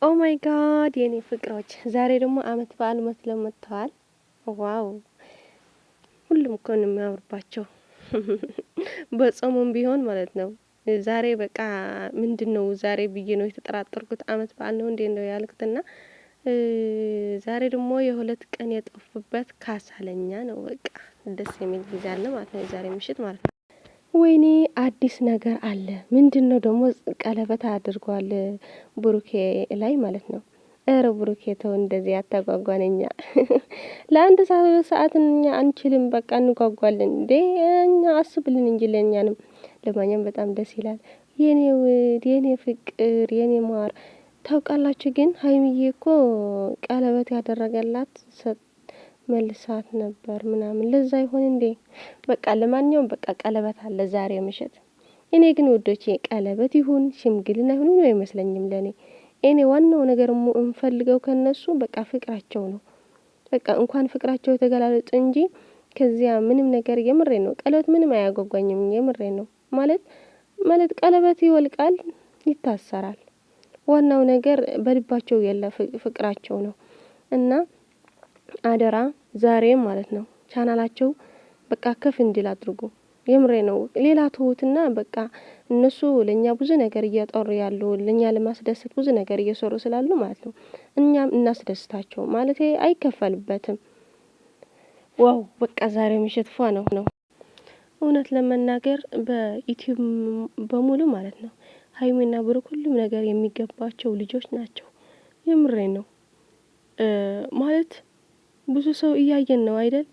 ኦ ማይ ጋድ የኔ ፍቅሮች ዛሬ ደግሞ አመት በዓል መስለው መጥተዋል። ዋው ሁሉም እኮ ነው የሚያምርባቸው በጾሙም ቢሆን ማለት ነው። ዛሬ በቃ ምንድነው ዛሬ ብዬ ነው የተጠራጠርኩት። አመት በዓል ነው እንዴ ነው ያልኩትና ዛሬ ደግሞ የሁለት ቀን የጠፉበት ካሳለኛ ነው። በቃ ደስ የሚል ጊዜ አለ ማለት ነው ዛሬ ምሽት ማለት ነው። ወይኔ አዲስ ነገር አለ። ምንድነው ደግሞ ቀለበት አድርጓል ብሩኬ ላይ ማለት ነው። እረ ብሩኬ ተው እንደዚህ አታጓጓነኛ። ለአንድ ሰዓት እኛ አንችልም በቃ እንጓጓለን እንዴ እኛ አስብልን እንጂ ለኛንም። ለማኛም በጣም ደስ ይላል። የኔ ውድ የኔ ፍቅር የኔ ማር ታውቃላችሁ ግን ሀይሚዬ እኮ ቀለበት ያደረገላት መልሳት ነበር ምናምን ለዛ ይሆን እንዴ? በቃ ለማንኛውም በቃ ቀለበት አለ ዛሬ ምሽት። እኔ ግን ውዶቼ ቀለበት ይሁን ሽምግልና ይሁን ነው አይመስለኝም ለኔ። እኔ ዋናው ነገር እንፈልገው ከነሱ በቃ ፍቅራቸው ነው። በቃ እንኳን ፍቅራቸው የተገላለጡ እንጂ ከዚያ ምንም ነገር የምሬን ነው። ቀለበት ምንም አያጓጓኝም የምሬን ነው። ማለት ቀለበት ይወልቃል ይታሰራል። ዋናው ነገር በልባቸው ያለ ፍቅራቸው ነው። እና አደራ ዛሬ ማለት ነው ቻናላቸው በቃ ከፍ እንዲል አድርጉ። የምሬ ነው። ሌላ ተውትና በቃ እነሱ ለኛ ብዙ ነገር እያጠሩ ያሉ ለኛ ለማስደሰት ብዙ ነገር እየሰሩ ስላሉ ማለት ነው። እኛም እናስደስታቸው ማለት አይከፈልበትም። ዋው በቃ ዛሬ ምሽት ፏ ነው። እውነት ለመናገር በዩቲዩብ በሙሉ ማለት ነው ሀይሚና ብሩክ ሁሉም ነገር የሚገባቸው ልጆች ናቸው። የምሬ ነው። ማለት ብዙ ሰው እያየን ነው አይደል?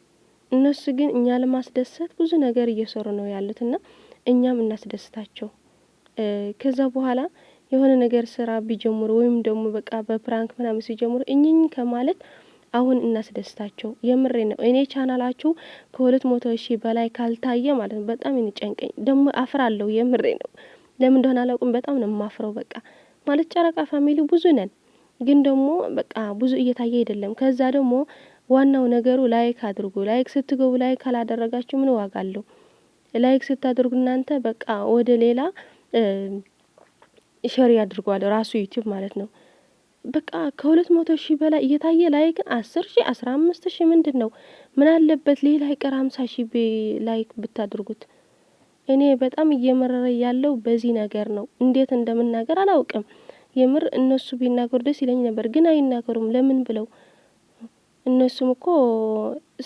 እነሱ ግን እኛ ለማስደሰት ብዙ ነገር እየሰሩ ነው ያሉትና እኛም እናስደስታቸው። ከዛ በኋላ የሆነ ነገር ስራ ቢጀምሩ ወይም ደግሞ በቃ በፕራንክ ምናምን ሲጀምሩ እኝኝ ከማለት አሁን እናስደስታቸው። የምሬ ነው። እኔ ቻናላችሁ ከ200,000 በላይ ካልታየ ማለት ነው በጣም ይንጨንቀኝ ደግሞ አፍራለሁ። የምሬ ነው። ለምን እንደሆነ አላውቅም በጣም ነው የማፍረው። በቃ ማለት ጨረቃ ፋሚሊ ብዙ ነን፣ ግን ደግሞ በቃ ብዙ እየታየ አይደለም። ከዛ ደግሞ ዋናው ነገሩ ላይክ አድርጉ። ላይክ ስትገቡ ላይክ ካላደረጋችሁ ምን ዋጋ አለው? ላይክ ስታደርጉ እናንተ በቃ ወደ ሌላ ሼር ያድርጓል ራሱ ዩቲዩብ ማለት ነው። በቃ ከ200,000 በላይ እየታየ ላይክ 10,000 15,000 ምንድነው? ምን አለበት ሌላ ይቀር 50,000 ላይክ ብታደርጉት። እኔ በጣም እየመረረ ያለው በዚህ ነገር ነው። እንዴት እንደምናገር አላውቅም። የምር እነሱ ቢናገሩ ደስ ይለኝ ነበር፣ ግን አይናገሩም። ለምን ብለው? እነሱም እኮ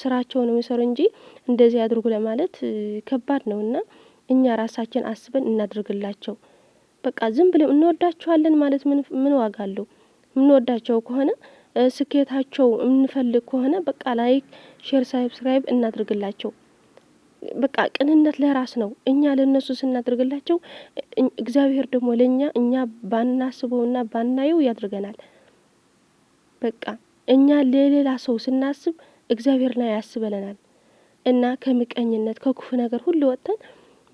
ስራቸውን የሚሰሩ እንጂ እንደዚህ አድርጉ ለማለት ከባድ ነውና እኛ ራሳችን አስበን እናድርግላቸው። በቃ ዝም ብለው እንወዳቸዋለን ማለት ምን ዋጋ አለው? እንወዳቸው ከሆነ ስኬታቸው የምንፈልግ ከሆነ በቃ ላይክ፣ ሼር፣ ሳብስክራይብ እናድርግላቸው። በቃ ቅንነት ለራስ ነው። እኛ ለነሱ ስናድርግላቸው እግዚአብሔር ደግሞ ለኛ እኛ ባናስበውና ባናየው ያድርገናል። በቃ እኛ ለሌላ ሰው ስናስብ እግዚአብሔር ላይ ያስበለናል። እና ከምቀኝነት ከክፉ ነገር ሁሉ ወጥተን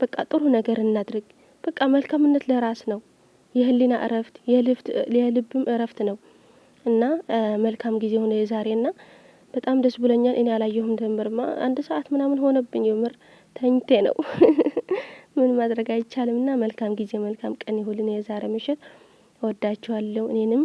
በቃ ጥሩ ነገር እናድርግ። በቃ መልካምነት ለራስ ነው። የህሊና እረፍት የልብም እረፍት ነው። እና መልካም ጊዜ ሆነ የዛሬና በጣም ደስ ብሎኛል። እኔ አላየሁም ደምርማ 1 ሰዓት ምናምን ሆነብኝ። የምር ተኝቴ ነው። ምን ማድረግ አይቻልምና መልካም ጊዜ መልካም ቀን ይሁን የዛሬ ምሽት። እወዳችኋለሁ። እኔንም